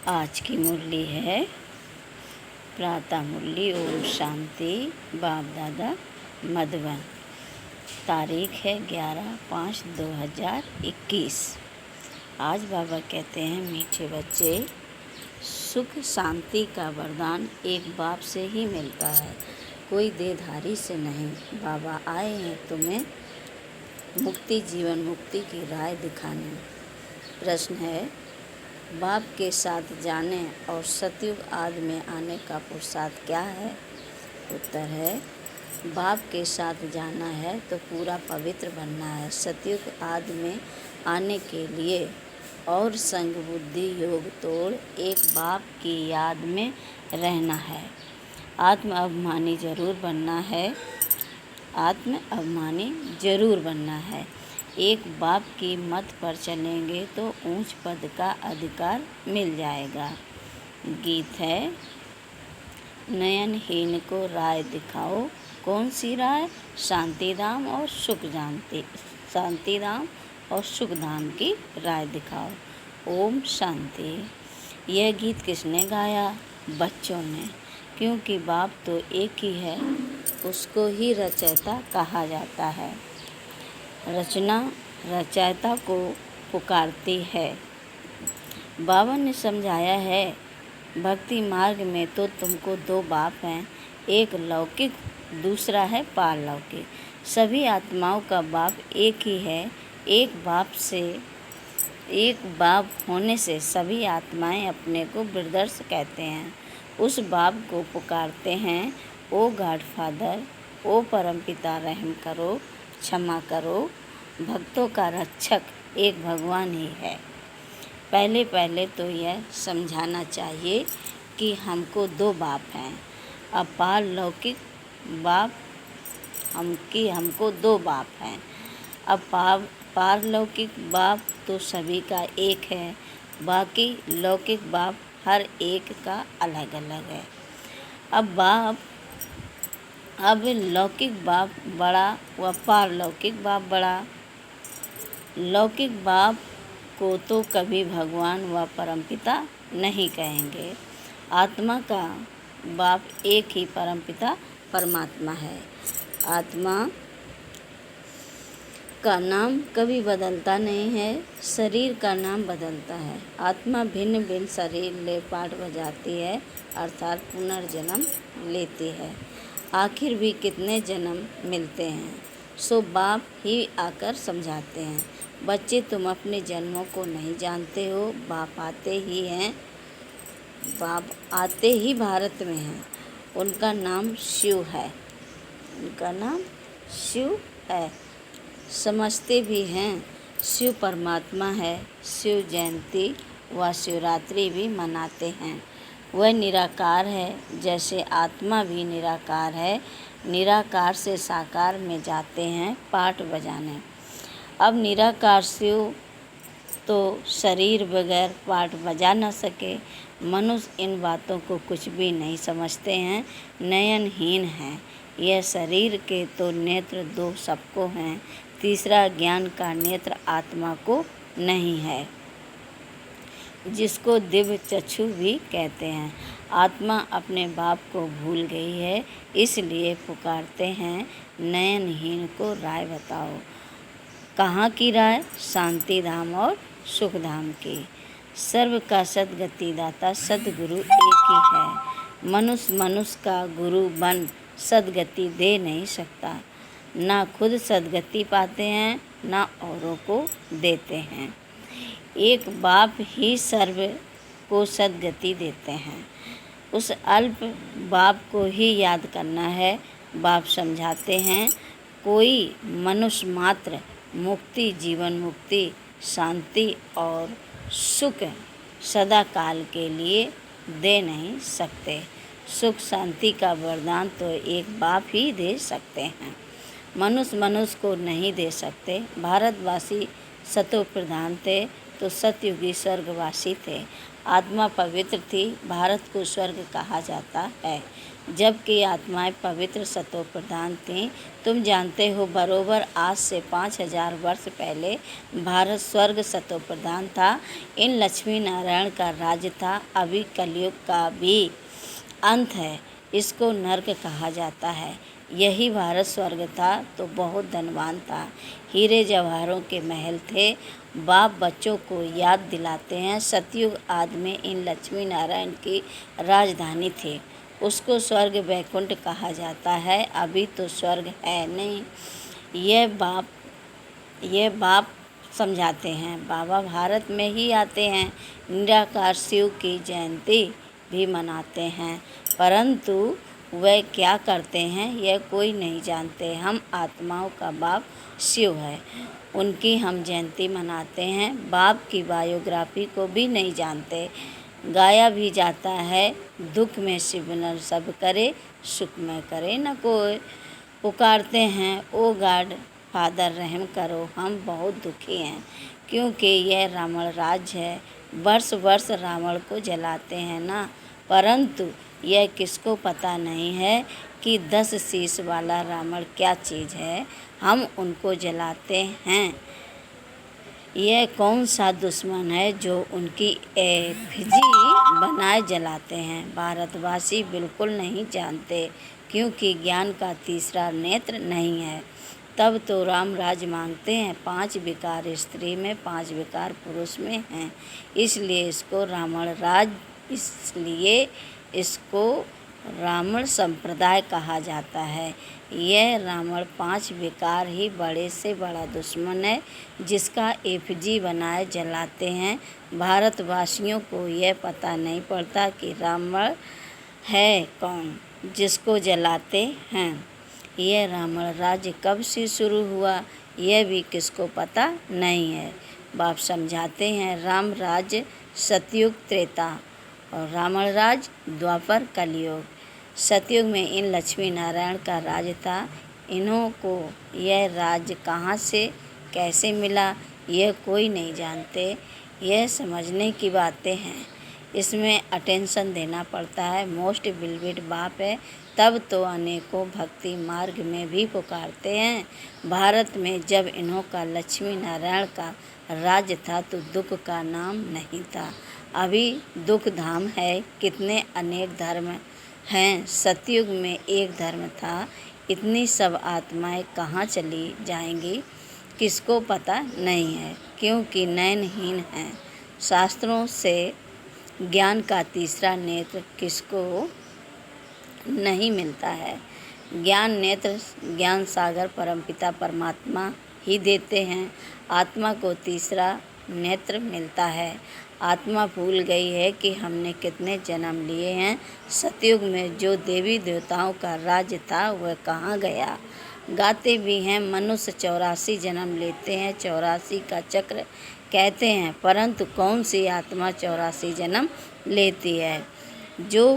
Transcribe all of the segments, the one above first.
आज की मुरली है प्रातः मुरली। ओम शांति। बाप दादा मधुबन। तारीख है 11/5/2021। आज बाबा कहते हैं, मीठे बच्चे, सुख शांति का वरदान एक बाप से ही मिलता है, कोई देधारी से नहीं। बाबा आए हैं तुम्हें मुक्ति, जीवन मुक्ति की राह दिखाने। प्रश्न है, बाप के साथ जाने और सतयुग आदि में आने का पुरुषार्थ क्या है? उत्तर है, बाप के साथ जाना है तो पूरा पवित्र बनना है। सतयुग आदि में आने के लिए और संग बुद्धि योग तोड़ एक बाप की याद में रहना है। आत्म अभिमानी जरूर बनना है। एक बाप की मत पर चलेंगे तो ऊंच पद का अधिकार मिल जाएगा। गीत है, नयनहीन को राह दिखाओ। कौन सी राह? शांतिधाम और सुखधाम की राह दिखाओ। ओम शांति। यह गीत किसने गाया? बच्चों ने, क्योंकि बाप तो एक ही है, उसको ही रचयिता कहा जाता है। रचना रचयिता को पुकारती है। बाबा ने समझाया है, भक्ति मार्ग में तो तुमको दो बाप हैं, एक लौकिक, दूसरा है पारलौकिक। सभी आत्माओं का बाप एक ही है। एक बाप होने से सभी आत्माएं अपने को ब्रदर्स कहते हैं। उस बाप को पुकारते हैं, ओ गॉड फादर, ओ परमपिता, रहम करो, क्षमा करो। भक्तों का रक्षक एक भगवान ही है। पहले तो यह समझाना चाहिए कि हमको दो बाप हैं। अब पारलौकिक बाप हमको दो बाप हैं। अब पारलौकिक बाप तो सभी का एक है, बाकी लौकिक बाप हर एक का अलग अलग है। अब लौकिक बाप बड़ा व पारलौकिक बाप बड़ा। लौकिक बाप को तो कभी भगवान व परमपिता नहीं कहेंगे। आत्मा का बाप एक ही परमपिता परमात्मा है। आत्मा का नाम कभी बदलता नहीं है, शरीर का नाम बदलता है। आत्मा भिन्न भिन्न शरीर ले पाठ बजाती है, अर्थात पुनर्जन्म लेती है। आखिर भी कितने जन्म मिलते हैं, सो बाप ही आकर समझाते हैं। बच्चे, तुम अपने जन्मों को नहीं जानते हो। बाप आते ही भारत में हैं। उनका नाम शिव है। समझते भी हैं, शिव परमात्मा है। शिव जयंती व शिवरात्रि भी मनाते हैं। वह निराकार है, जैसे आत्मा भी निराकार है। निराकार से साकार में जाते हैं पाठ बजाने। अब निराकार शिव तो शरीर बगैर पाठ बजा न सके। मनुष्य इन बातों को कुछ भी नहीं समझते हैं, नयनहीन हैं। यह शरीर के तो नेत्र दो सबको हैं, तीसरा ज्ञान का नेत्र आत्मा को नहीं है, जिसको दिव्य चक्षु भी कहते हैं। आत्मा अपने बाप को भूल गई है, इसलिए पुकारते हैं, नयनहीन को राह बताओ। कहाँ की राह? शांतिधाम और सुखधाम की। सर्व का सद्गति दाता सद्गुरु एक ही है। मनुष्य का गुरु बन सद्गति दे नहीं सकता। ना खुद सद्गति पाते हैं, ना औरों को देते हैं। एक बाप ही सर्व को सद्गति देते हैं। उस अल्प बाप को ही याद करना है। बाप समझाते हैं, कोई मनुष्य मात्र मुक्ति, जीवन मुक्ति, शांति और सुख सदा काल के लिए दे नहीं सकते। सुख शांति का वरदान तो एक बाप ही दे सकते हैं। मनुष्य को नहीं दे सकते। भारतवासी सतो प्रधान थे, तो सतयुगी स्वर्गवासी थे। आत्मा पवित्र थी, भारत को स्वर्ग कहा जाता है, जबकि आत्माएं पवित्र सतो प्रधान थीं। तुम जानते हो, बरोबर आज से 5000 वर्ष पहले भारत स्वर्ग सतो प्रधान था। इन लक्ष्मी नारायण का राज्य था। अभी कलयुग का भी अंत है, इसको नर्क कहा जाता है। यही भारत स्वर्ग था तो बहुत धनवान था, हीरे जवाहरों के महल थे। बाप बच्चों को याद दिलाते हैं, सतयुग आदि में इन लक्ष्मी नारायण की राजधानी थी, उसको स्वर्ग वैकुंठ कहा जाता है। अभी तो स्वर्ग है नहीं। ये बाप समझाते हैं। बाबा भारत में ही आते हैं, निराकार शिव की जयंती भी मनाते हैं, परंतु वह क्या करते हैं यह कोई नहीं जानते। हम आत्माओं का बाप शिव है, उनकी हम जयंती मनाते हैं। बाप की बायोग्राफी को भी नहीं जानते। गाया भी जाता है, दुख में शिव न सब करे, सुख में करे न कोई। पुकारते हैं, ओ गॉड फादर रहम करो, हम बहुत दुखी हैं, क्योंकि यह रावण राज्य है। वर्ष वर्ष रावण को जलाते हैं ना, परंतु यह किसको पता नहीं है कि 10 शीश वाला रावण क्या चीज़ है। हम उनको जलाते हैं। यह कौन सा दुश्मन है जो उनकी एफिजी बनाए जलाते हैं। भारतवासी बिल्कुल नहीं जानते, क्योंकि ज्ञान का तीसरा नेत्र नहीं है। तब तो राम राज मांगते हैं। 5 विकार स्त्री में, 5 विकार पुरुष में हैं, इसलिए इसको रावण संप्रदाय कहा जाता है। यह रावण 5 विकार ही बड़े से बड़ा दुश्मन है, जिसका एफिजी बनाए जलाते हैं। भारतवासियों को यह पता नहीं पड़ता कि रावण है कौन जिसको जलाते हैं। यह रावण राज्य कब से शुरू हुआ यह भी किसको पता नहीं है। बाप समझाते हैं, राम राज्य सतयुग त्रेता और रावण राज द्वापर कलयुग। सतयुग में इन लक्ष्मी नारायण का राज था। इन्हों को यह राज्य कहाँ से कैसे मिला यह कोई नहीं जानते। यह समझने की बातें हैं, इसमें अटेंशन देना पड़ता है। मोस्ट बिलीव्ड बाप है, तब तो अनेकों भक्ति मार्ग में भी पुकारते हैं। भारत में जब इन्हों का लक्ष्मी नारायण का राज्य था तो दुख का नाम नहीं था। अभी दुख धाम है। कितने अनेक धर्म हैं। सतयुग में एक धर्म था। इतनी सब आत्माएं कहाँ चली जाएंगी किसको पता नहीं है, क्योंकि नयनहीन हैं। शास्त्रों से ज्ञान का तीसरा नेत्र किसको नहीं मिलता है। ज्ञान नेत्र ज्ञान सागर परमपिता परमात्मा ही देते हैं। आत्मा को तीसरा नेत्र मिलता है। आत्मा भूल गई है कि हमने कितने जन्म लिए हैं। सतयुग में जो देवी देवताओं का राज्य था वह कहाँ गया। गाते भी हैं, मनुष्य 84 जन्म लेते हैं, 84 का चक्र कहते हैं, परंतु कौन सी आत्मा 84 जन्म लेती है। जो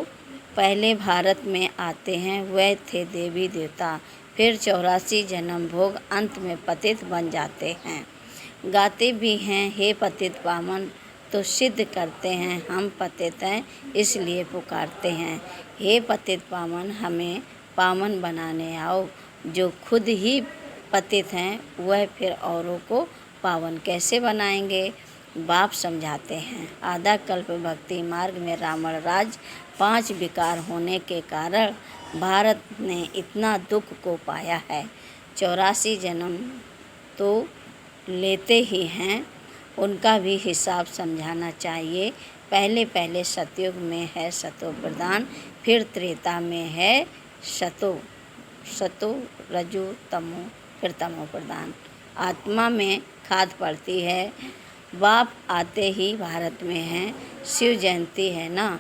पहले भारत में आते हैं वह थे देवी देवता, फिर 84 जन्म भोग अंत में पतित बन जाते हैं। गाते भी हैं, हे पतित पावन, तो सिद्ध करते हैं हम पतित हैं, इसलिए पुकारते हैं। हे पतित पावन, हमें पावन बनाने आओ। जो खुद ही पतित हैं वह फिर औरों को पावन कैसे बनाएंगे। बाप समझाते हैं, आधा कल्प भक्ति मार्ग में रावण राज 5 विकार होने के कारण भारत ने इतना दुख को पाया है। 84 जन्म तो लेते ही हैं, उनका भी हिसाब समझाना चाहिए। पहले सतयुग में है सतो प्रधान, फिर त्रेता में है सतो रजो तमो, फिर तमो प्रधान। आत्मा में खाद पड़ती है। बाप आते ही भारत में हैं। शिव जयंती है ना,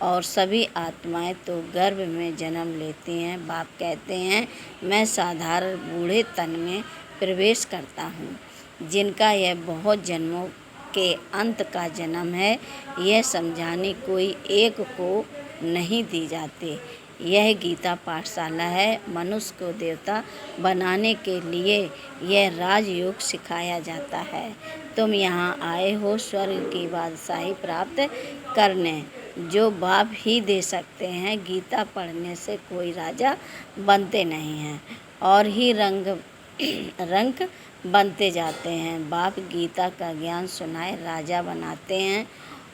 और सभी आत्माएं तो गर्भ में जन्म लेती हैं। बाप कहते हैं, मैं साधारण बूढ़े तन में प्रवेश करता हूँ, जिनका यह बहुत जन्मों के अंत का जन्म है। यह समझाने कोई एक को नहीं दी जाती। यह गीता पाठशाला है। मनुष्य को देवता बनाने के लिए यह राजयोग सिखाया जाता है। तुम यहाँ आए हो स्वर्ग की बादशाही प्राप्त करने, जो बाप ही दे सकते हैं। गीता पढ़ने से कोई राजा बनते नहीं हैं और ही रंक बनते जाते हैं। बाप गीता का ज्ञान सुनाए राजा बनाते हैं।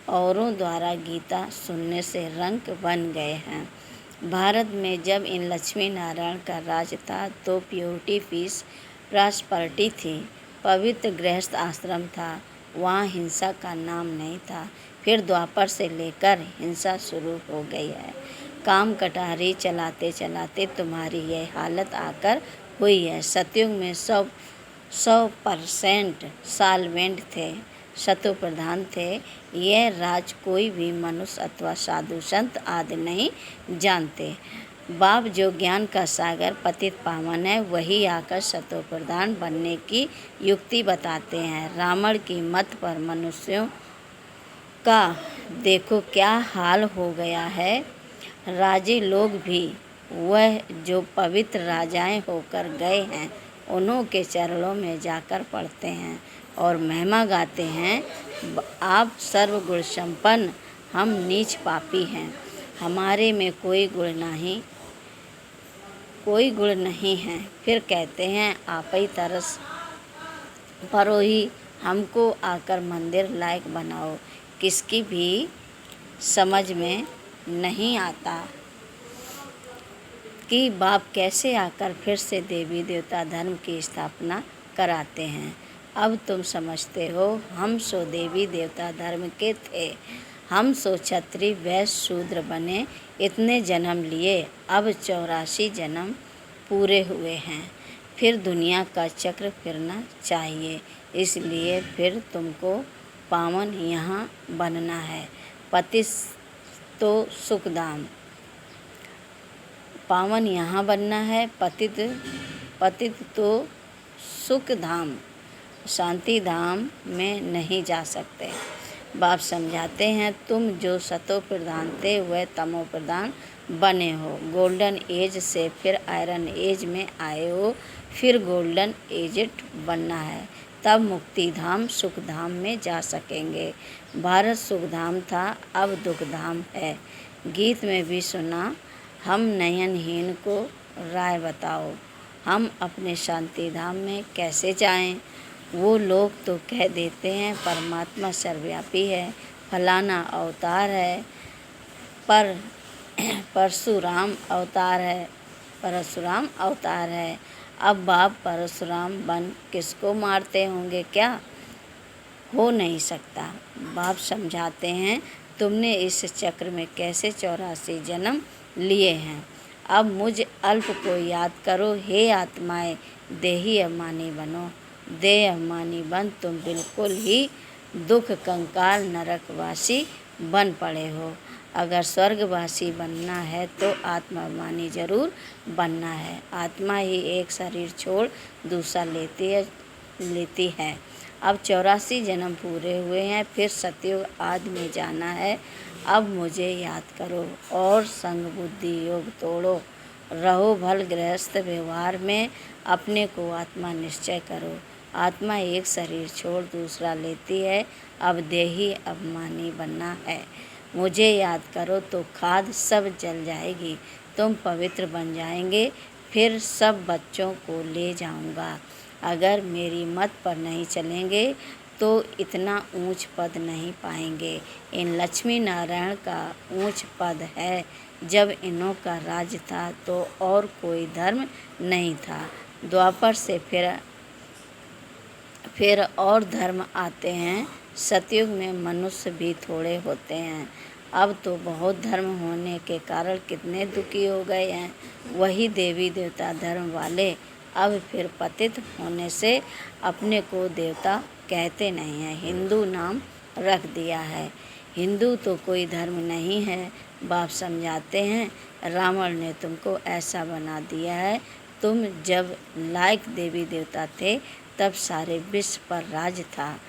औरों द्वारा गीता सुनने से रंक बन गए हैं। भारत में जब इन लक्ष्मी नारायण का राज था तो प्योरिटी पीस प्रॉस्पेरिटी थी। पवित्र गृहस्थ आश्रम था, वहाँ हिंसा का नाम नहीं था। फिर द्वापर से लेकर हिंसा शुरू हो गई है। काम कटारी चलाते चलाते तुम्हारी यह हालत आकर हुई है। सतयुग में 100% साल्वेंट थे, शत्रु प्रधान थे। यह राज कोई भी मनुष्य अथवा साधु संत आदि नहीं जानते। बाप जो ज्ञान का सागर पतित पावन है, वही आकर शत्रु प्रधान बनने की युक्ति बताते हैं। रावण की मत पर मनुष्यों का देखो क्या हाल हो गया है। राजे लोग भी वह जो पवित्र राजाएं होकर गए हैं उन्हों के चरणों में जाकर पढ़ते हैं और महिमा गाते हैं। आप सर्वगुण संपन्न, हम नीच पापी हैं, हमारे में कोई गुण नहीं है। फिर कहते हैं आप ही तरस परो ही, हमको आकर मंदिर लायक बनाओ। किसकी भी समझ में नहीं आता कि बाप कैसे आकर फिर से देवी देवता धर्म की स्थापना कराते हैं। अब तुम समझते हो, हम सो देवी देवता धर्म के थे, हम सो क्षत्रिय वैश्य शूद्र बने, इतने जन्म लिए, अब 84 जन्म पूरे हुए हैं। फिर दुनिया का चक्र फिरना चाहिए, इसलिए फिर तुमको पावन यहाँ बनना है। पतित तो सुखधाम, पावन यहाँ बनना है। पतित तो सुखधाम, शांति धाम में नहीं जा सकते। बाप समझाते हैं, तुम जो सतो प्रधान थे वह तमो प्रधान बने हो। गोल्डन एज से फिर आयरन एज में आए हो, फिर गोल्डन एजेड बनना है, तब मुक्ति धाम सुख धाम में जा सकेंगे। भारत सुख धाम था, अब दुख धाम है। गीत में भी सुना, हम नयनहीन को राय बताओ, हम अपने शांति धाम में कैसे जाएं। वो लोग तो कह देते हैं परमात्मा सर्वव्यापी है, फलाना अवतार है, परशुराम अवतार है। अब बाप परशुराम बन किसको मारते होंगे, क्या हो नहीं सकता। बाप समझाते हैं, तुमने इस चक्र में कैसे 84 जन्म लिए हैं। अब मुझ अल्प को याद करो, हे आत्माएं, देही अभिमानी बनो। देह अभिमानी बन तुम बिल्कुल ही दुख कंकाल नरकवासी बन पड़े हो। अगर स्वर्गवासी बनना है तो आत्माभिमानी जरूर बनना है। आत्मा ही एक शरीर छोड़ दूसरा लेती है। अब 84 जन्म पूरे हुए हैं, फिर सतयुग आदि में जाना है। अब मुझे याद करो और संग बुद्धि योग तोड़ो। रहो भल गृहस्थ व्यवहार में, अपने को आत्मा निश्चय करो। आत्मा एक शरीर छोड़ दूसरा लेती है, अब देही अभिमानी बनना है। मुझे याद करो तो खाद सब जल जाएगी, तुम पवित्र बन जाएंगे। फिर सब बच्चों को ले जाऊंगा। अगर मेरी मत पर नहीं चलेंगे तो इतना ऊंच पद नहीं पाएंगे। इन लक्ष्मी नारायण का ऊंच पद है। जब इन्हों का राज था तो और कोई धर्म नहीं था। द्वापर से फिर और धर्म आते हैं। सतयुग में मनुष्य भी थोड़े होते हैं। अब तो बहुत धर्म होने के कारण कितने दुखी हो गए हैं। वही देवी देवता धर्म वाले अब फिर पतित होने से अपने को देवता कहते नहीं हैं, हिंदू नाम रख दिया है। हिंदू तो कोई धर्म नहीं है। बाप समझाते हैं, रावण ने तुमको ऐसा बना दिया है। तुम जब लायक देवी देवता थे तब सारे विश्व पर राज था,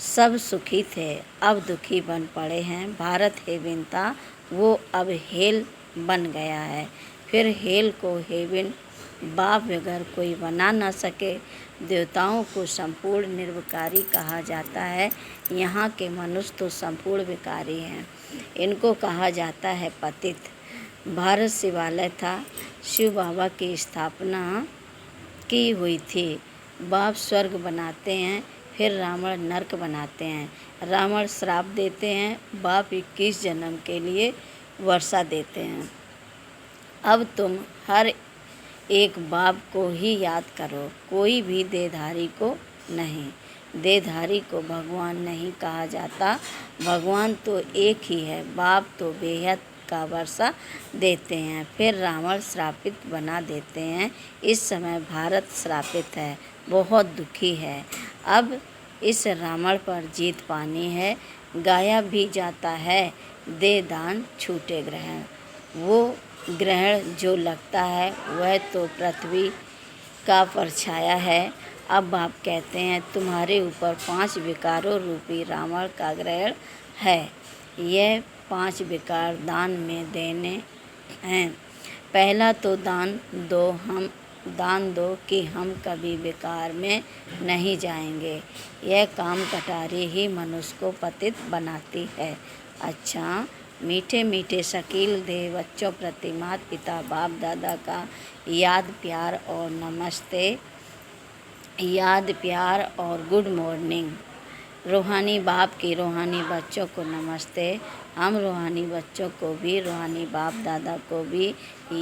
सब सुखी थे, अब दुखी बन पड़े हैं। भारत हे विनता, वो अब हेल बन गया है। फिर हेल को हेविन बाप बगैर कोई बना न सके। देवताओं को संपूर्ण निर्विकारी कहा जाता है। यहाँ के मनुष्य तो संपूर्ण विकारी हैं। इनको कहा जाता है पतित। भारत शिवालय था। शिव बाबा की स्थापना की हुई थी। बाप स्वर्ग बनाते हैं, फिर रावण नरक बनाते हैं। रावण श्राप देते हैं, बाप 21 जन्म के लिए वर्षा देते हैं। अब तुम हर एक बाप को ही याद करो, कोई भी देहधारी को नहीं। देहधारी को भगवान नहीं कहा जाता। भगवान तो एक ही है। बाप तो बेहद का वर्षा देते हैं, फिर रावण श्रापित बना देते हैं। इस समय भारत श्रापित है, बहुत दुखी है। अब इस रावण पर जीत पानी है। गाया भी जाता है, दे दान छूटे ग्रहण। वो ग्रहण जो लगता है वह तो पृथ्वी का परछाया है। अब आप कहते हैं तुम्हारे ऊपर 5 विकारों रूपी रावण का ग्रहण है। यह 5 विकार दान में देने हैं। पहला तो दान दो कि हम कभी विकार में नहीं जाएंगे। यह काम कटारी ही मनुष्य को पतित बनाती है। अच्छा, मीठे मीठे शकील दे बच्चों प्रति माता पिता बाप दादा का याद प्यार और नमस्ते, याद प्यार और गुड मॉर्निंग। रूहानी बाप की रूहानी बच्चों को नमस्ते। हम रूहानी बच्चों को भी, रूहानी बाप दादा को भी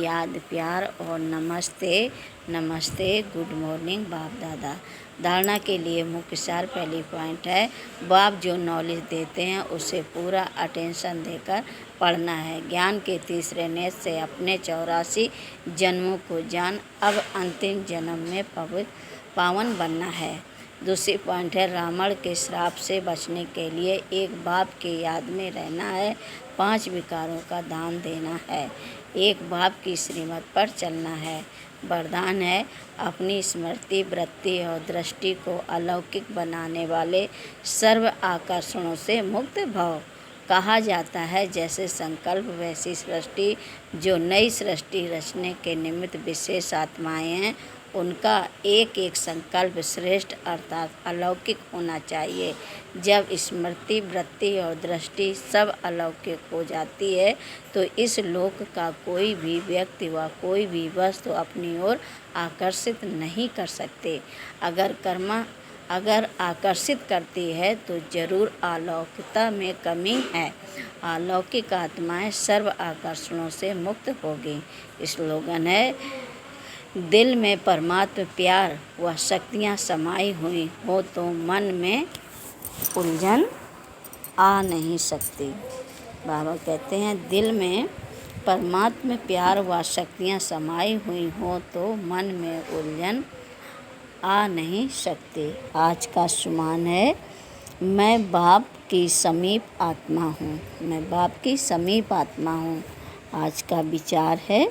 याद प्यार और नमस्ते नमस्ते, गुड मॉर्निंग बाप दादा। धारणा के लिए मुख्य सार पहली पॉइंट है, बाप जो नॉलेज देते हैं उसे पूरा अटेंशन देकर पढ़ना है। ज्ञान के तीसरे नेत्र से अपने 84 जन्मों को जान, अब अंतिम जन्म में पावन बनना है। दूसरी पॉइंट है, रावण के श्राप से बचने के लिए एक बाप के याद में रहना है, 5 विकारों का दान देना है, एक बाप की श्रीमत पर चलना है। वरदान है, अपनी स्मृति वृत्ति और दृष्टि को अलौकिक बनाने वाले सर्व आकर्षणों से मुक्त भव। कहा जाता है जैसे संकल्प वैसी सृष्टि। जो नई सृष्टि रचने के निमित्त विशेष आत्माएं हैं, उनका एक एक संकल्प श्रेष्ठ अर्थात अलौकिक होना चाहिए। जब स्मृति वृत्ति और दृष्टि सब अलौकिक हो जाती है तो इस लोक का कोई भी व्यक्ति व कोई भी वस्तु अपनी ओर आकर्षित नहीं कर सकते। अगर आकर्षित करती है तो जरूर अलौकिकता में कमी है। अलौकिक आत्माएं सर्व आकर्षणों से मुक्त होगी। स्लोगन है, दिल में परमात्मा प्यार व शक्तियाँ समाई हुई हो तो मन में उलझन आ नहीं सकती। बाबा कहते हैं दिल में परमात्मा प्यार व शक्तियाँ समाई हुई हो तो मन में उलझन आ नहीं सकती। आज का सुमान है, मैं बाप की समीप आत्मा हूँ। मैं बाप की समीप आत्मा हूँ। आज का विचार है,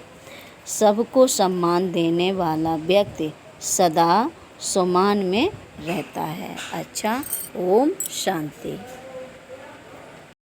सबको सम्मान देने वाला व्यक्ति सदा सम्मान में रहता है। अच्छा, ओम शांति।